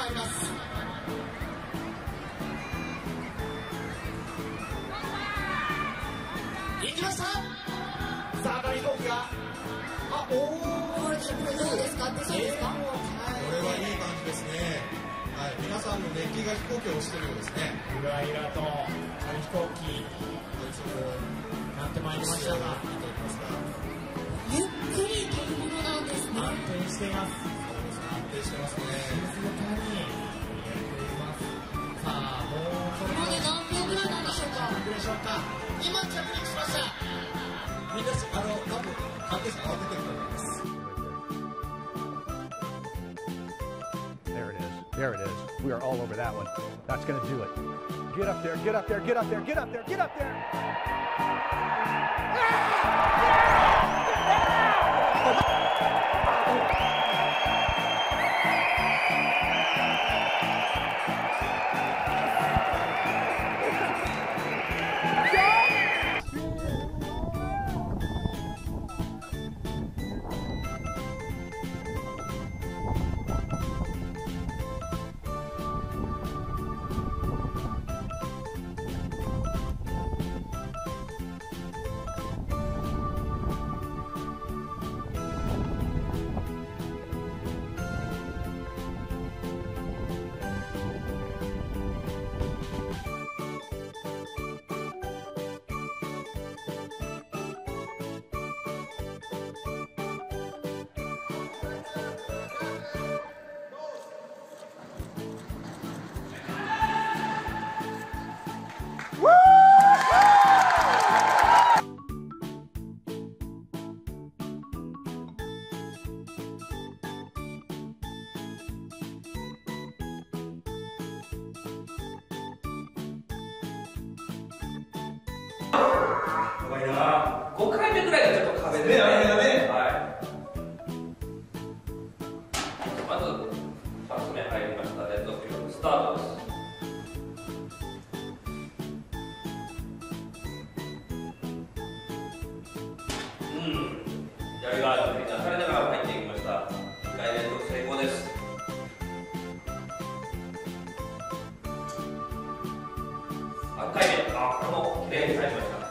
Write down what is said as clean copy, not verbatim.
参ります。行きました。さあ紙飛行機がこれどうですか？出そうですか？これはいい感じですね。はい、皆さんの熱気が飛行機を押してるようですね。ゆらゆらと紙飛行機なってまいりましたが、ゆっくり飛ぶものなんですね。安定しています。安定してますね。静かにやっています。さあ、もうそろそろ何秒ぐらいなんでしょうか？何秒でしょうか？今着陸しました。みんな多分関係者慌ててると思います。There it is. We are all over that one. That's going to do it. Get up there, get up there, get up there, get up there, get up there.5回目ぐらいがちょっと壁ですね。はい。まず2つ目入りました。レッドスピードスタートです。やりがある振り出されながら入っていきました。2回連続成功です。3回目、これもきれいに入りました。